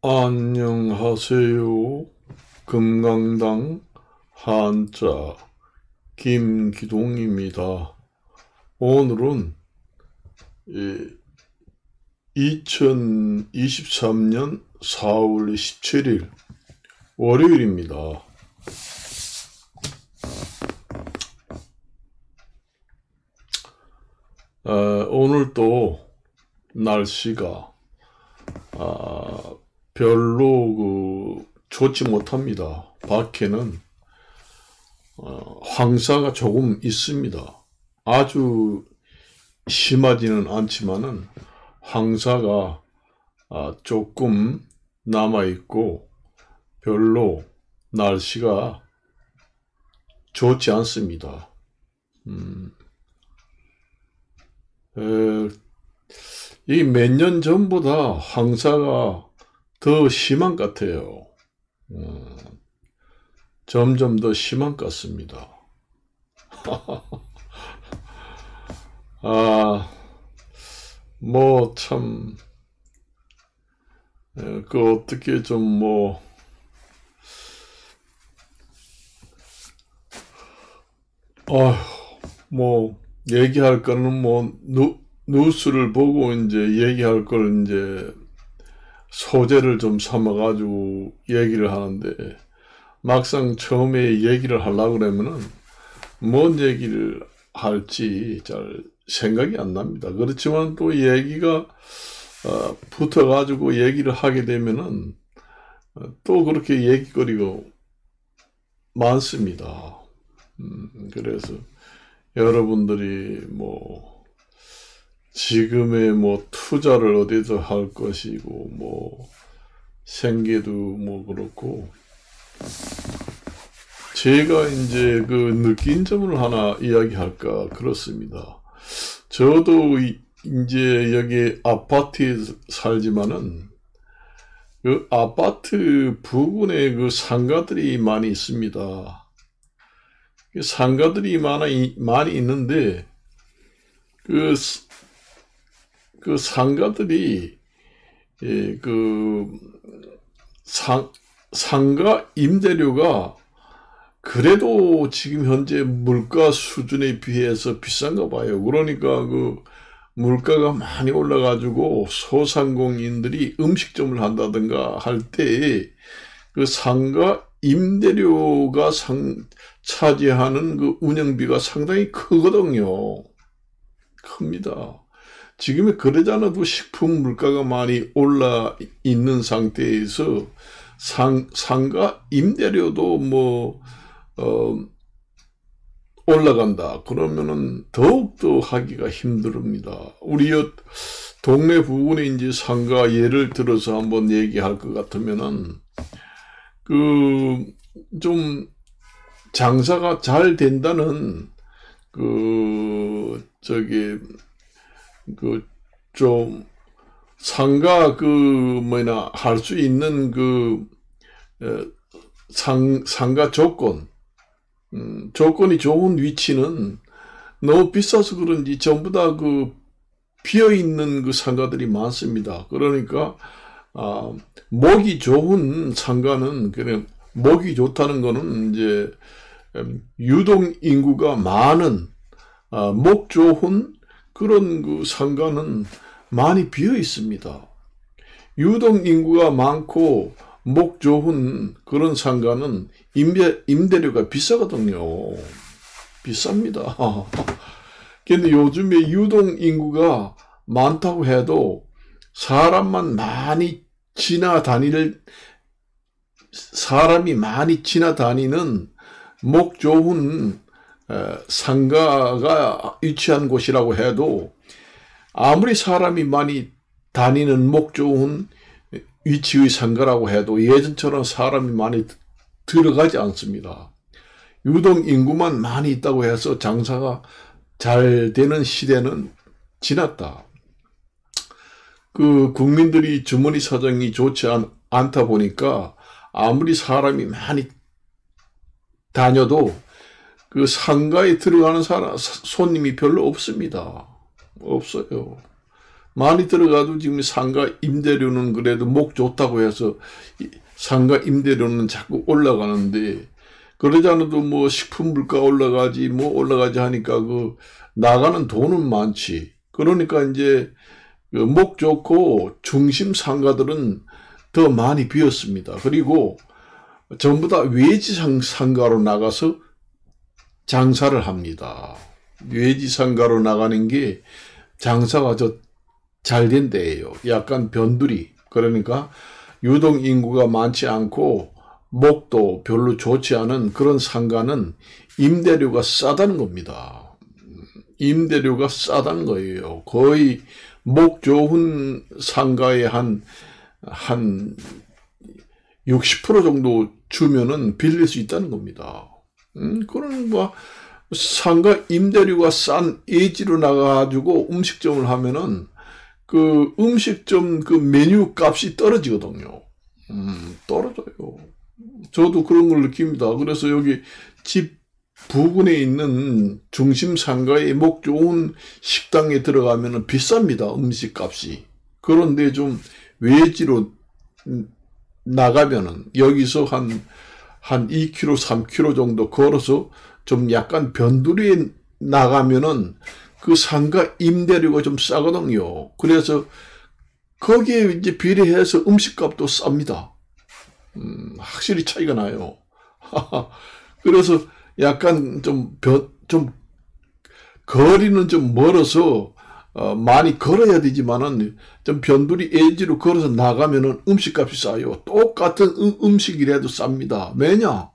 안녕하세요. 금강당 한자 김기동입니다. 오늘은 2023년 4월 17일 월요일입니다. 오늘도 날씨가 별로 좋지 못합니다. 밖에는 황사가 조금 있습니다. 아주 심하지는 않지만은 황사가 조금 남아있고 별로 날씨가 좋지 않습니다. 이 몇 년 전보다 황사가 더 심한 것 같아요. 점점 더 심한 것 같습니다. 뭐 참, 어떻게 좀 얘기할 거는 뉴스를 보고 이제 얘기할 걸 이제 소재를 좀 삼아가지고 얘기를 하는데, 막상 처음에 얘기를 하려고 그러면은 뭔 얘기를 할지 잘 생각이 안 납니다. 그렇지만 또 얘기가 붙어가지고 얘기를 하게 되면은 또 그렇게 얘기거리가 많습니다. 그래서 여러분들이 지금의 투자를 어디서 할 것이고 생계도 그렇고, 제가 이제 느낀 점을 하나 이야기할까 그렇습니다. 저도 이제 여기 아파트에 살지만은 그 아파트 부근에 상가들이 많이 있습니다. 상가들이 많이 있는데 그 상가들이 상가 임대료가 그래도 지금 현재 물가 수준에 비해서 비싼가 봐요. 그러니까 물가가 많이 올라가지고 소상공인들이 음식점을 한다든가 할 때 상가 임대료가 차지하는 운영비가 상당히 크거든요. 큽니다. 지금에 그러잖아도 식품 물가가 많이 올라 있는 상태에서 상가 임대료도 올라간다 그러면은 더욱더 하기가 힘듭니다. 우리 동네 부근에 이제 상가 예를 들어서 한번 얘기할 것 같으면은 좀 장사가 잘 된다는 좀 상가 할 수 있는 상가 조건이 좋은 위치는 너무 비싸서 그런지 전부 다 비어있는 상가들이 많습니다. 그러니까 목이 좋은 상가는, 그냥 목이 좋다는 거는 이제 유동 인구가 많은 목 좋은 그런 상가는 많이 비어 있습니다. 유동 인구가 많고 목 좋은 그런 상가는 임대료가 비싸거든요. 비쌉니다. 근데 요즘에 유동 인구가 많다고 해도 사람이 많이 지나다니는 목 좋은 상가가 위치한 곳이라고 해도, 아무리 사람이 많이 다니는 목 좋은 위치의 상가라고 해도 예전처럼 사람이 많이 들어가지 않습니다. 유동 인구만 많이 있다고 해서 장사가 잘 되는 시대는 지났다. 국민들이 주머니 사정이 좋지 않다 보니까 아무리 사람이 많이 다녀도 상가에 들어가는 손님이 별로 없습니다. 없어요. 많이 들어가도 지금 상가 임대료는 그래도 목 좋다고 해서 상가 임대료는 자꾸 올라가는데, 그러지 않아도 뭐 식품 물가 올라가지 뭐 올라가지 하니까 그 나가는 돈은 많지. 그러니까 이제 그 목 좋고 중심 상가들은 더 많이 비었습니다. 그리고 전부 다 외지 상가로 나가서 장사를 합니다. 외지 상가로 나가는 게 장사가 잘 된 데예요. 약간 변두리. 그러니까 유동 인구가 많지 않고 목도 별로 좋지 않은 그런 상가는 임대료가 싸다는 겁니다. 임대료가 싸다는 거예요. 거의 목 좋은 상가에 한 60% 정도 주면은 빌릴 수 있다는 겁니다. 그런 뭐 상가 임대료가 싼 예지로 나가가지고 음식점을 하면은 그 음식점 그 메뉴 값이 떨어지거든요. 떨어져요. 저도 그런 걸 느낍니다. 그래서 여기 집 부근에 있는 중심 상가에 목 좋은 식당에 들어가면은 비쌉니다. 음식 값이. 그런데 좀 외지로 나가면은 여기서 한 2km, 3km 정도 걸어서 좀 약간 변두리에 나가면은 그 상가 임대료가 좀 싸거든요. 그래서 거기에 이제 비례해서 음식값도 쌉니다. 확실히 차이가 나요. 그래서 약간 좀 거리는 좀 멀어서 많이 걸어야 되지만은 좀 변두리 예지로 걸어서 나가면은 음식값이 싸요. 똑같은 음식이라도 쌉니다. 왜냐?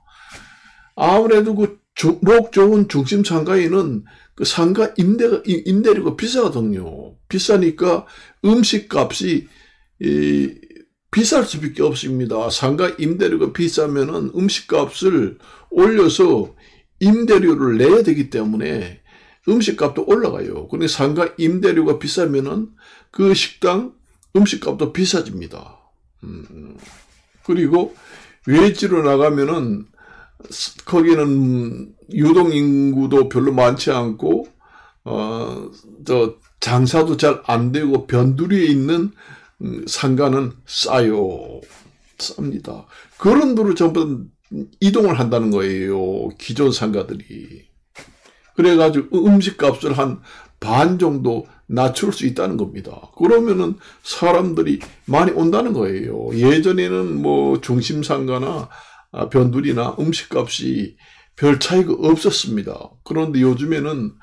아무래도 그 목 좋은 중심 상가에는 그 상가 임대료가 비싸거든요. 비싸니까 음식값이 비쌀 수밖에 없습니다. 상가 임대료가 비싸면은 음식값을 올려서 임대료를 내야 되기 때문에 음식값도 올라가요. 근데 상가 임대료가 비싸면은 그 식당 음식값도 비싸집니다. 그리고 외지로 나가면은 거기는 유동 인구도 별로 많지 않고 장사도 잘 안 되고 변두리에 있는 상가는 싸요. 쌉니다. 그런 데로 전부 이동을 한다는 거예요. 기존 상가들이. 그래가지고 음식값을 한 반 정도 낮출 수 있다는 겁니다. 그러면은 사람들이 많이 온다는 거예요. 예전에는 뭐 중심상가나 변두리나 음식값이 별 차이가 없었습니다. 그런데 요즘에는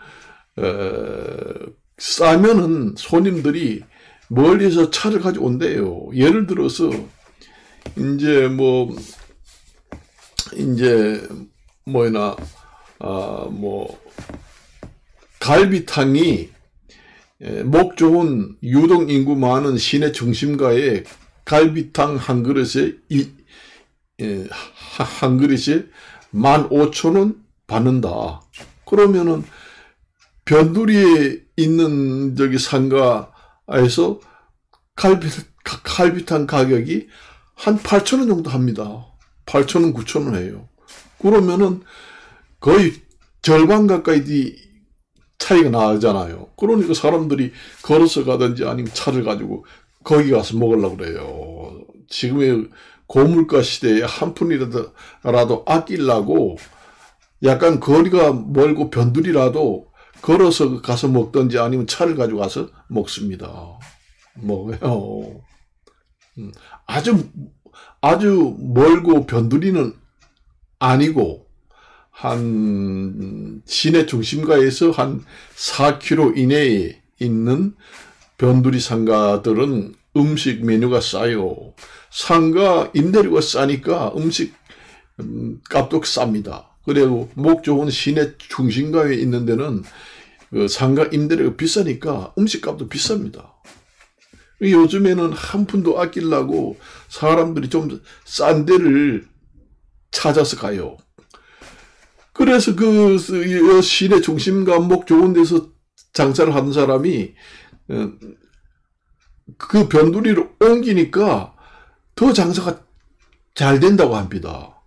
싸면은 손님들이 멀리서 차를 가지고 온대요. 예를 들어서 갈비탕이 목 좋은 유동 인구 많은 시내 중심가에 갈비탕 한 그릇에 15,000원 받는다. 그러면은 변두리에 있는 저기 상가에서 갈비탕 가격이 한 8,000원 정도 합니다. 8,000원, 9,000원 해요. 그러면은 거의 절반 가까이 차이가 나잖아요. 그러니까 사람들이 걸어서 가든지 아니면 차를 가지고 거기 가서 먹으려고 그래요. 지금의 고물가 시대에 한 푼이라도 아끼려고 약간 거리가 멀고 변두리라도 걸어서 가서 먹든지 아니면 차를 가지고 가서 먹습니다. 먹어요. 아주 멀고 변두리는 아니고 한 시내 중심가에서 한 4km 이내에 있는 변두리 상가들은 음식 메뉴가 싸요. 상가 임대료가 싸니까 음식 값도 쌉니다. 그리고 목 좋은 시내 중심가에 있는 데는 그 상가 임대료가 비싸니까 음식값도 비쌉니다. 요즘에는 한 푼도 아끼려고 사람들이 좀 싼 데를 찾아서 가요. 그래서 그 시내 중심가 목 좋은 데서 장사를 하는 사람이 그 변두리로 옮기니까 더 장사가 잘 된다고 합니다.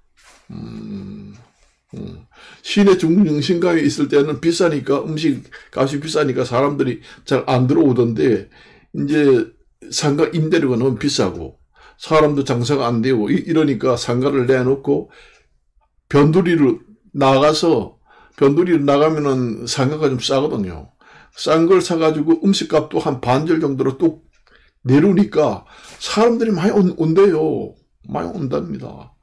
시내 중심가에 있을 때는 비싸니까 음식 값이 비싸니까 사람들이 잘 안 들어오던데 이제 상가 임대료가 너무 비싸고 사람도 장사가 안 되고 이러니까 상가를 내놓고 변두리로 나가면은 상가가 좀 싸거든요. 싼 걸 사가지고 음식값도 한 반절 정도로 뚝 내려오니까 사람들이 많이 온대요. 많이 온답니다.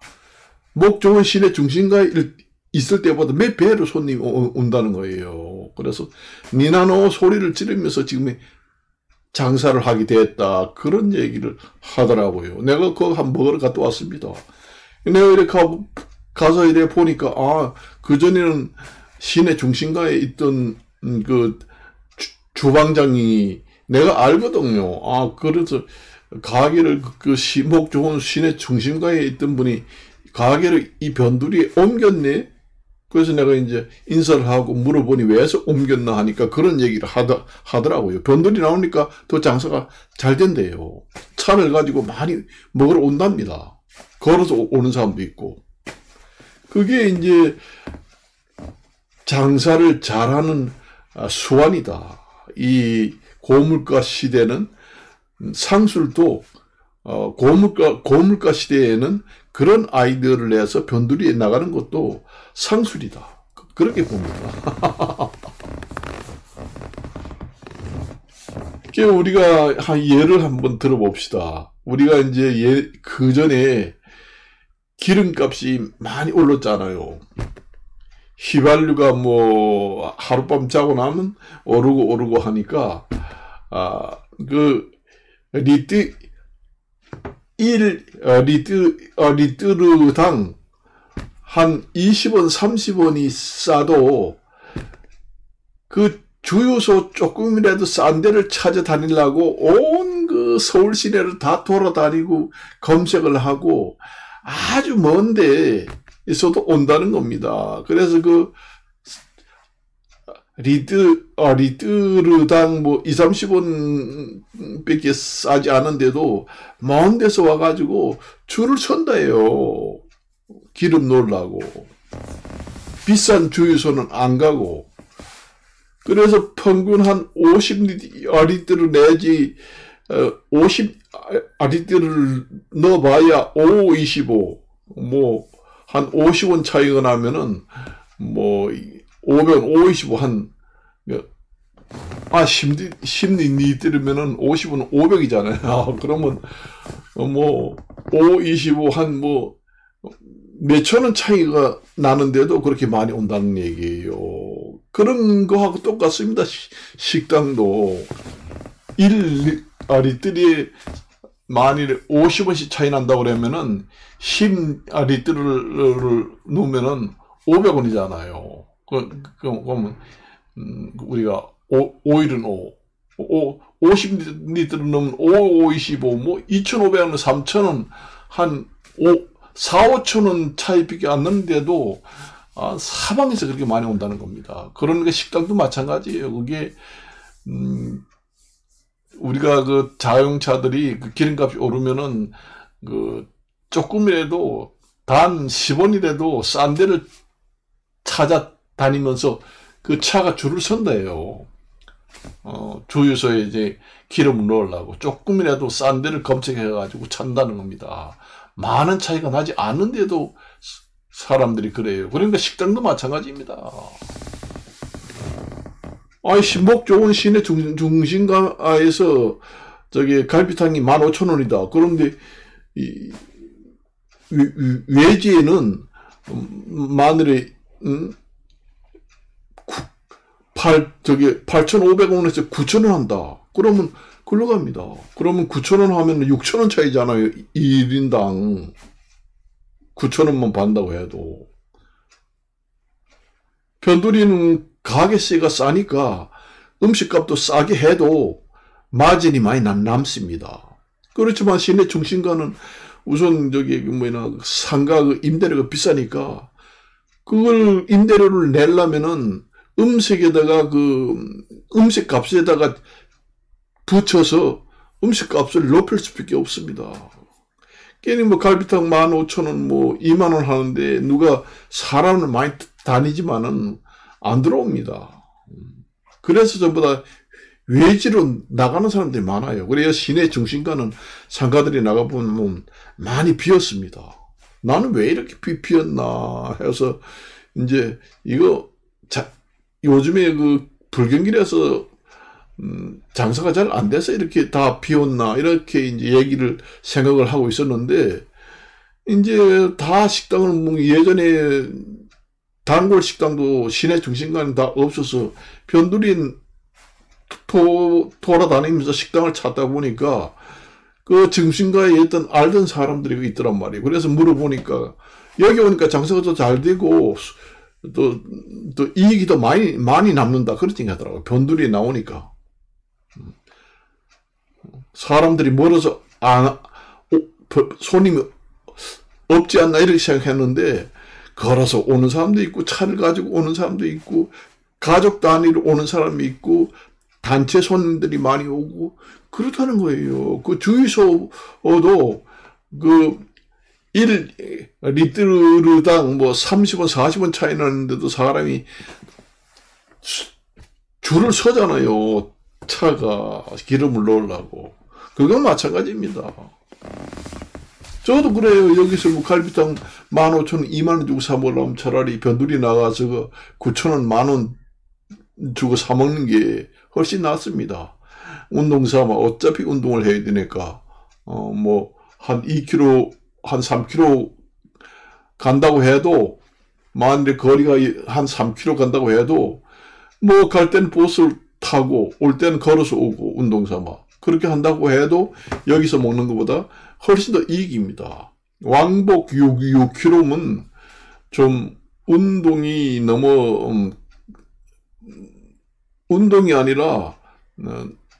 목 좋은 시내 중심가에 있을 때보다 몇 배로 손님이 온다는 거예요. 그래서 니나노 소리를 지르면서 지금 장사를 하게 됐다. 그런 얘기를 하더라고요. 내가 그거 한번 먹으러 갔다 왔습니다. 내가 이렇게 가서 이래 보니까, 그전에는 시내 중심가에 있던 그 주방장이 내가 알거든요. 그래서 가게를 목 좋은 시내 중심가에 있던 분이 가게를 이 변두리에 옮겼네? 그래서 내가 이제 인사를 하고 물어보니 왜서 옮겼나 하니까 그런 얘기를 하더라고요. 변두리 나오니까 더 장사가 잘 된대요. 차를 가지고 많이 먹으러 온답니다. 걸어서 오는 사람도 있고. 그게 이제 장사를 잘하는 수완이다. 이 고물가 시대는 상술도 고물가 시대에는 그런 아이디어를 내서 변두리에 나가는 것도 상술이다. 그렇게 봅니다. 우리가 한 예를 한번 들어봅시다. 우리가 이제 그 전에 기름값이 많이 올랐잖아요. 휘발유가 뭐 하룻밤 자고 나면 오르고 하니까 리트르당 한 20원, 30원이 싸도 그 주유소 조금이라도 싼 데를 찾아다니려고 온 그 서울 시내를 다 돌아다니고 검색을 하고 아주 먼데 있어도 온다는 겁니다. 그래서 그 리트르당 뭐 2, 30원 밖에 싸지 않은데도 먼 데서 와가지고 줄을 선다해요. 기름 넣으려고. 비싼 주유소는 안 가고. 그래서 평균 한 50리터를 내지 50리터를 넣어봐야 5.25 뭐 한 50원 차이가 나면은 뭐 500원 5.25 한 10리터면은 50원 500이잖아요. 그러면 뭐 5.25 한 뭐 몇천 원 차이가 나는데도 그렇게 많이 온다는 얘기예요. 그런 거하고 똑같습니다. 식당도 1리터에 만일 50원씩 차이 난다고 그러면은 10리터를 넣으면은 500원이잖아요. 그러면 우리가 5일은 50리터를 넣으면 5.25 뭐 2,500원, 3,000원 한 4, 5천원 차이밖에 안 나는데도 사방에서 그렇게 많이 온다는 겁니다. 그러니까 식당도 마찬가지예요. 그게 우리가 그 자동차들이 그 기름값이 오르면은 그 조금이라도 단 10원이라도 싼 데를 찾아다니면서 그 차가 줄을 선다해요. 주유소에 이제 기름을 넣으려고 조금이라도 싼 데를 검색해가지고 찬다는 겁니다. 많은 차이가 나지 않는데도 사람들이 그래요. 그러니까 식당도 마찬가지입니다. 목 좋은 시내 중심가에서 저기 갈비탕이 15,000원이다. 그런데 외지에는 마늘에 8,500원에서 9,000원 한다. 그러면 글로 갑니다. 그러면 9,000원 하면 6,000원 차이잖아요. 1인당 9,000원만 받는다고 해도. 변두리는 가게세가 싸니까 음식값도 싸게 해도 마진이 많이 남습니다. 그렇지만 시내 중심가는 우선 상가 임대료가 비싸니까 그걸 임대료를 내려면은 음식값에다가 붙여서 음식값을 높일 수밖에 없습니다. 괜히 뭐 갈비탕 15,000원 뭐 20,000원 하는데 누가 사람을 많이 다니지만은 안 들어옵니다. 그래서 전부 다 외지로 나가는 사람들이 많아요. 그래야 시내 중심가는 상가들이 나가보면 많이 비었습니다. 나는 왜 이렇게 비었나 해서 이제 이거 요즘에 그 불경길에서 장사가 잘 안 돼서 이렇게 다 비었나 이렇게 이제 얘기를 생각을 하고 있었는데 이제 다 식당을 뭐 예전에 단골 식당도 시내 중심가는 다 없어서 변두리 돌아다니면서 식당을 찾다 보니까 그 중심가에 있던 알던 사람들이 있더란 말이에요. 그래서 물어보니까 여기 오니까 장사가 더 잘 되고 또 이익이 더 많이 남는다 그렇게 하더라고요. 변두리에 나오니까 사람들이 멀어서 손님이 없지 않나 이렇게 생각했는데 걸어서 오는 사람도 있고 차를 가지고 오는 사람도 있고 가족 단위로 오는 사람이 있고 단체 손님들이 많이 오고 그렇다는 거예요. 그 주유소도 그 1리터당 뭐 30원 40원 차이 나는데도 사람이 줄을 서잖아요. 차가 기름을 넣으려고. 그건 마찬가지입니다. 저도 그래요. 여기서 뭐 갈비탕 15,000원, 20,000원 주고 사 먹으려면 차라리 변두리 나가서 9,000원, 10,000원 주고 사 먹는 게 훨씬 낫습니다. 운동 삼아 어차피 운동을 해야 되니까 뭐 한 2km, 한 3km 간다고 해도 만일에 거리가 한 3km 간다고 해도 뭐 갈 때는 버스를 타고 올 때는 걸어서 오고 운동 삼아 그렇게 한다고 해도 여기서 먹는 것보다 훨씬 더 이익입니다. 왕복 6km면 좀 운동이 너무 운동이 아니라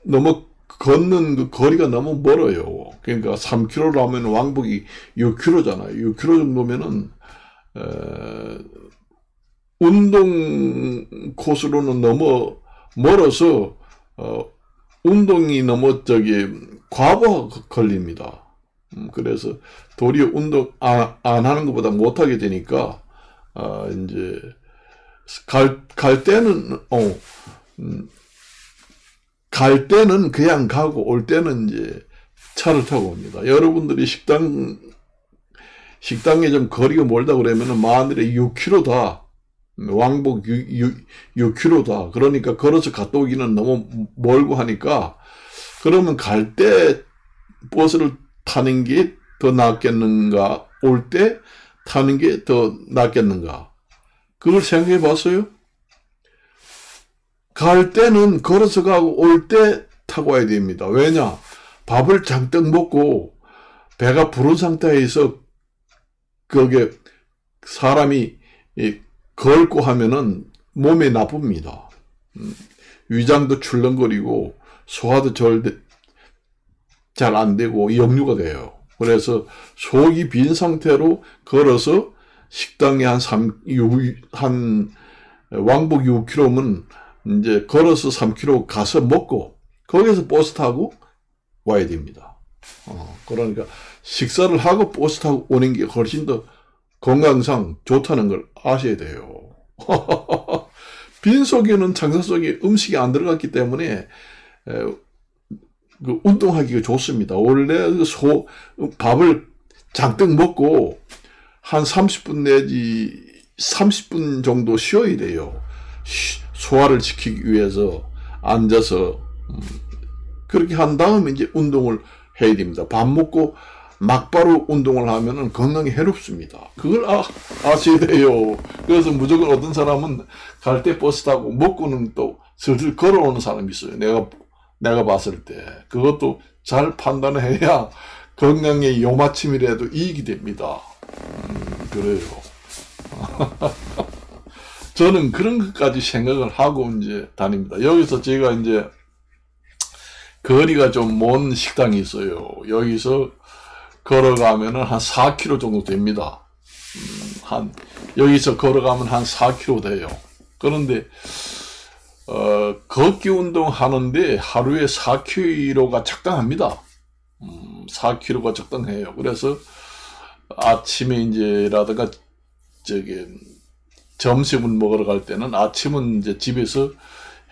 너무 걷는 그 거리가 너무 멀어요. 그러니까 3km라면 왕복이 6km잖아요. 6km 정도면은 운동 코스로는 너무 멀어서 운동이 너무 과부하 걸립니다. 그래서 도리어 운동 안 하는 것보다 못 하게 되니까 이제 갈 때는 그냥 가고 올 때는 이제 차를 타고 옵니다. 여러분들이 식당에 좀 거리가 멀다 그러면은 만일에 6km다. 왕복 6km다. 그러니까 걸어서 갔다 오기는 너무 멀고 하니까 그러면 갈 때 버스를 타는 게 더 낫겠는가? 올 때 타는 게 더 낫겠는가? 그걸 생각해 봤어요? 갈 때는 걸어서 가고 올 때 타고 와야 됩니다. 왜냐? 밥을 잔뜩 먹고 배가 부른 상태에서 그게 사람이 걷고 하면은 몸에 나쁩니다. 위장도 출렁거리고 소화도 잘 안 되고 역류가 돼요. 그래서 속이 빈 상태로 걸어서 식당에 한 왕복 6km면 이제 걸어서 3km 가서 먹고 거기서 버스 타고 와야 됩니다. 그러니까 식사를 하고 버스 타고 오는 게 훨씬 더 건강상 좋다는 걸 아셔야 돼요. 빈속에는 장사 속에 음식이 안 들어갔기 때문에 그 운동하기가 좋습니다. 원래 밥을 잔뜩 먹고 한 30분 내지 30분 정도 쉬어야 돼요. 소화를 시키기 위해서 앉아서 그렇게 한 다음에 이제 운동을 해야 됩니다. 밥 먹고 막바로 운동을 하면은 건강에 해롭습니다. 그걸 아셔야 돼요. 그래서 무조건 어떤 사람은 갈 때 버스 타고 먹고는 또 슬슬 걸어오는 사람이 있어요. 내가 봤을 때. 그것도 잘 판단을 해야 건강에 요마침이라도 이익이 됩니다. 그래요. 저는 그런 것까지 생각을 하고 이제 다닙니다. 여기서 제가 이제 거리가 좀 먼 식당이 있어요. 여기서 걸어가면은 한 4km 정도 됩니다. 여기서 걸어가면 한 4km 돼요. 그런데, 걷기 운동 하는데 하루에 4km가 적당합니다. 4km가 적당해요. 그래서 아침에 이제라든가, 점심을 먹으러 갈 때는 아침은 이제 집에서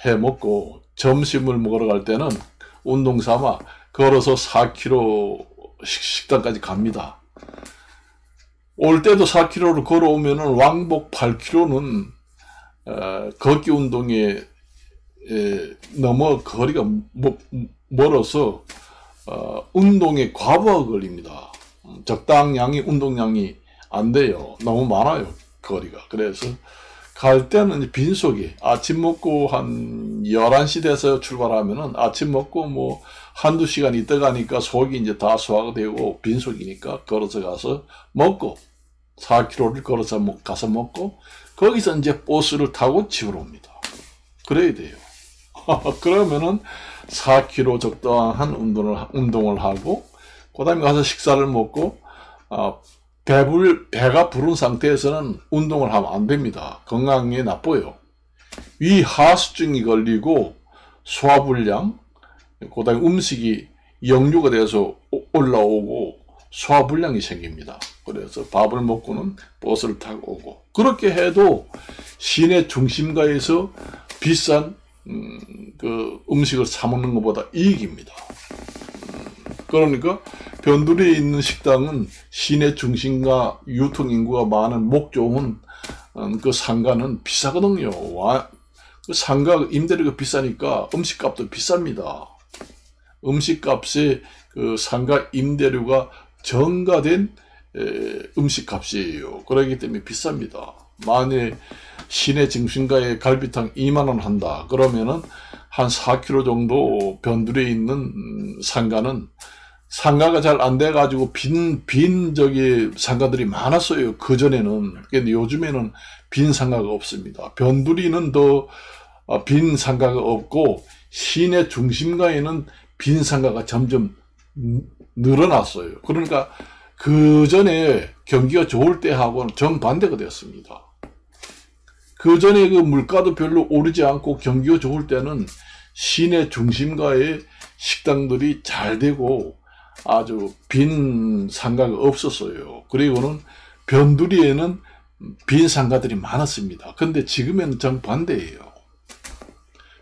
해 먹고, 점심을 먹으러 갈 때는 운동 삼아 걸어서 4km 식당까지 갑니다. 올 때도 4km를 걸어오면은 왕복 8km는 걷기 운동에 너무 거리가 멀어서 운동에 과부하 걸립니다. 적당량이 운동량이 안 돼요. 너무 많아요, 거리가. 그래서 갈 때는 빈속에 아침 먹고 한 11시 돼서 출발하면은 아침 먹고 뭐 한두 시간 있다 가니까 속이 이제 다 소화가 되고 빈속이니까 걸어서 가서 먹고 4km를 걸어서 가서 먹고 거기서 이제 버스를 타고 집으로 옵니다. 그래야 돼요. 그러면은 4km 적당한 운동을 하고 그 다음에 가서 식사를 먹고 배가 부른 상태에서는 운동을 하면 안 됩니다. 건강에 나빠요. 위 하수증이 걸리고 소화불량, 그 다음에 음식이 역류가 돼서 올라오고 소화불량이 생깁니다. 그래서 밥을 먹고는 버스를 타고 오고 그렇게 해도 시내 중심가에서 비싼 그 음식을 사 먹는 것보다 이익입니다. 그러니까 변두리에 있는 식당은 시내 중심가 유통인구가 많은 목 좋은 그 상가는 비싸거든요. 그 상가 임대료가 비싸니까 음식값도 비쌉니다. 음식값에 그 상가 임대료가 전가된 음식값이에요. 그렇기 때문에 비쌉니다. 만약에 시내 중심가에 갈비탕 2만원 한다 그러면은 한 4km 정도 변두리에 있는 상가가 잘 안 돼가지고 빈 저기 상가들이 많았어요. 그전에는. 근데 요즘에는 빈 상가가 없습니다. 변두리는 더 빈 상가가 없고 시내 중심가에는 빈 상가가 점점 늘어났어요. 그러니까 그전에 경기가 좋을 때하고는 정반대가 되었습니다. 그전에 그 물가도 별로 오르지 않고 경기가 좋을 때는 시내 중심가에 식당들이 잘 되고 아주 빈 상가가 없었어요. 그리고는 변두리에는 빈 상가들이 많았습니다. 근데 지금은 정반대예요.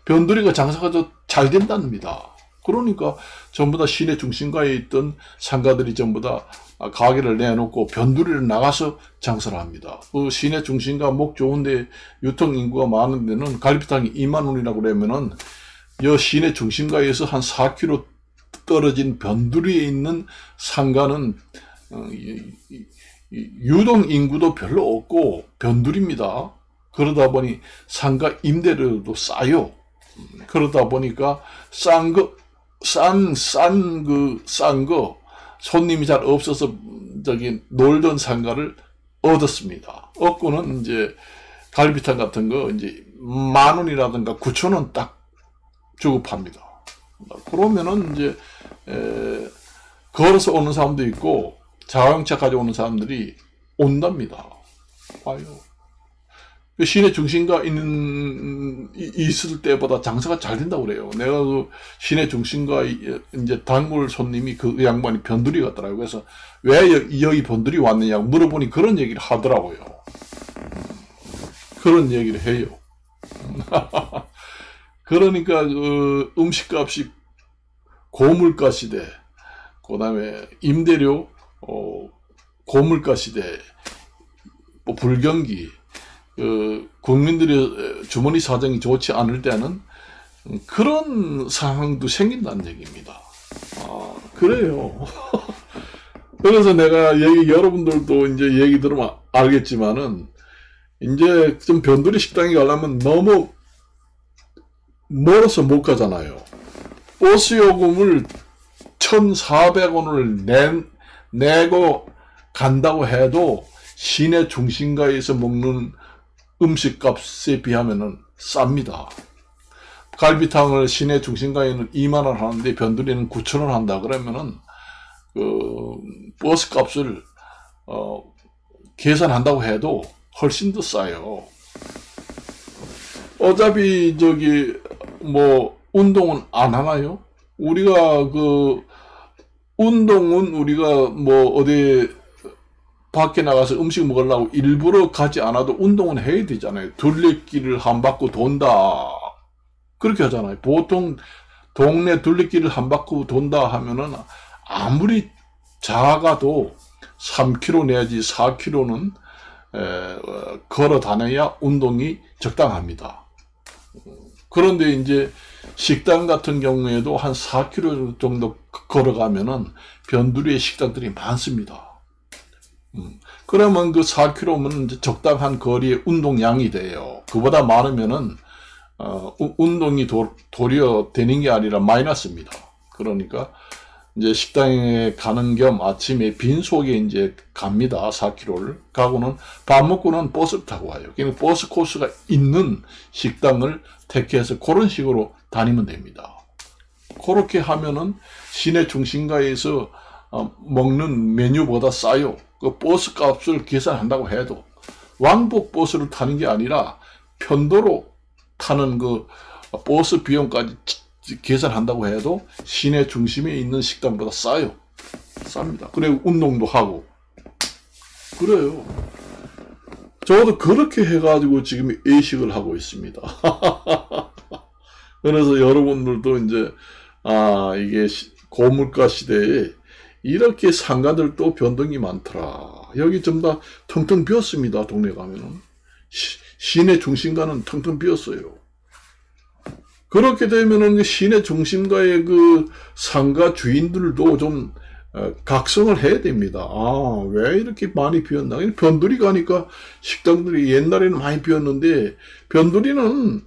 변두리가 장사가 잘 된답니다. 그러니까 전부 다 시내 중심가에 있던 상가들이 전부 다 가게를 내놓고 변두리를 나가서 장사를 합니다. 그 시내 중심가 목 좋은데 유통인구가 많은 데는 갈비탕이 2만원이라고 그러면은 이 시내 중심가에서 한 4km 떨어진 변두리에 있는 상가는 유동인구도 별로 없고 변두리입니다. 그러다 보니 상가 임대료도 싸요. 그러다 보니까 싼 거 손님이 잘 없어서 저기 놀던 상가를 얻었습니다. 얻고는 이제 갈비탕 같은 거 이제 10,000원이라든가 9,000원 딱 주고 팝니다. 그러면은 이제 걸어서 오는 사람도 있고 자동차 가져오는 사람들이 온답니다. 와요. 시내 중심가 있을 때보다 장사가 잘 된다고 그래요. 내가 그 시내 중심가 이제 단골 손님이 그 양반이 변두리 같더라고요. 그래서 왜 여기 변두리 왔느냐고 물어보니 그런 얘기를 하더라고요. 그런 얘기를 해요. 그러니까 그 음식값이 고물가 시대, 그 다음에 임대료 고물가 시대, 뭐 불경기, 국민들의 주머니 사정이 좋지 않을 때는 그런 상황도 생긴다는 얘기입니다. 그래요. 그래서 내가 여러분들도 이제 얘기 들으면 알겠지만은 이제 좀 변두리 식당에 가려면 너무 멀어서 못 가잖아요. 버스 요금을 1,400원을 내고 간다고 해도 시내 중심가에서 먹는 음식값에 비하면은 쌉니다. 갈비탕을 시내 중심가에는 2만원 하는데 변두리는 9,000원 한다 그러면은 그 버스 값을 계산한다고 해도 훨씬 더 싸요. 어차피 저기 뭐 운동은 안 하나요? 우리가 그 운동은 우리가 뭐 어디 밖에 나가서 음식 먹으려고 일부러 가지 않아도 운동은 해야 되잖아요. 둘레길을 한 바퀴 돈다. 그렇게 하잖아요. 보통 동네 둘레길을 한 바퀴 돈다 하면은 아무리 작아도 3km 내지 4km는 걸어 다녀야 운동이 적당합니다. 그런데 이제 식당 같은 경우에도 한 4km 정도 걸어가면은 변두리에 식당들이 많습니다. 그러면 그 4km면 이제 적당한 거리의 운동량이 돼요. 그보다 많으면은 운동이 도리어 되는 게 아니라 마이너스입니다. 그러니까 이제 식당에 가는 겸 아침에 빈속에 이제 갑니다. 4km를. 가고는 밥 먹고는 버스를 타고 와요. 그러니까 버스 코스가 있는 식당을 택해서 그런 식으로 다니면 됩니다. 그렇게 하면은 시내 중심가에서 먹는 메뉴보다 싸요. 그 버스 값을 계산한다고 해도 왕복 버스를 타는 게 아니라 편도로 타는 그 버스 비용까지 계산한다고 해도 시내 중심에 있는 식당보다 싸요. 쌉니다. 그리고 운동도 하고. 그래요. 저도 그렇게 해가지고 지금 외식을 하고 있습니다. 그래서 여러분들도 이제, 이게 고물가 시대에 이렇게 상가들도 변동이 많더라. 여기 좀 다 텅텅 비었습니다. 동네 가면은. 시내 중심가는 텅텅 비었어요. 그렇게 되면은 시내 중심가의 그 상가 주인들도 좀 각성을 해야 됩니다. 왜 이렇게 많이 비었나? 변두리 가니까 식당들이 옛날에는 많이 비었는데, 변두리는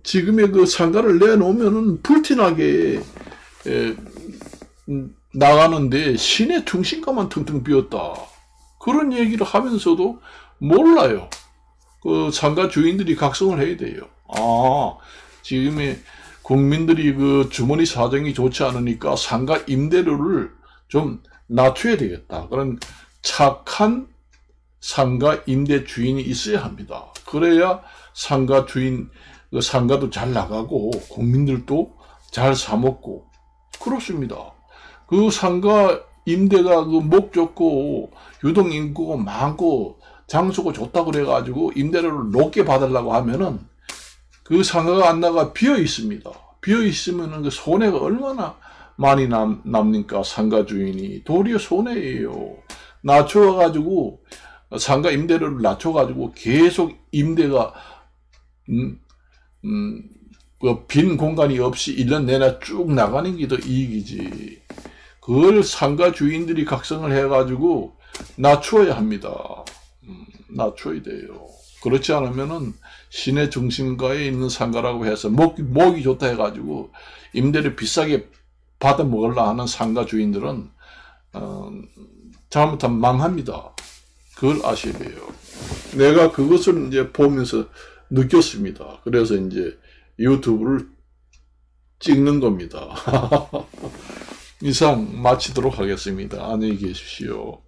지금의 그 상가를 내놓으면은 불티나게 나가는데 시내 중심가만 텅텅 비었다. 그런 얘기를 하면서도 몰라요. 그 상가 주인들이 각성을 해야 돼요. 지금의 국민들이 그 주머니 사정이 좋지 않으니까 상가 임대료를 좀 낮춰야 되겠다. 그런 착한 상가 임대 주인이 있어야 합니다. 그래야 상가 주인, 그 상가도 잘 나가고 국민들도 잘 사먹고 그렇습니다. 그 상가 임대가 그 목 좋고 유동 인구가 많고 장소가 좋다 그래가지고 임대료를 높게 받으려고 하면은 그 상가가 안 나가 비어 있습니다. 비어 있으면은 그 손해가 얼마나 많이 남니까 상가 주인이 도리어 손해예요. 낮춰가지고 상가 임대료를 낮춰가지고 계속 임대가 그 빈 공간이 없이 1년 내내 쭉 나가는 게 더 이익이지. 그걸 상가 주인들이 각성을 해가지고 낮춰야 합니다. 낮춰야 돼요. 그렇지 않으면은 시내 중심가에 있는 상가라고 해서 목이 좋다 해가지고 임대료 비싸게 받아 먹으려 하는 상가 주인들은 잘못하면 망합니다. 그걸 아셔야 돼요. 내가 그것을 이제 보면서 느꼈습니다. 그래서 이제 유튜브를 찍는 겁니다. 이상 마치도록 하겠습니다. 안녕히 계십시오.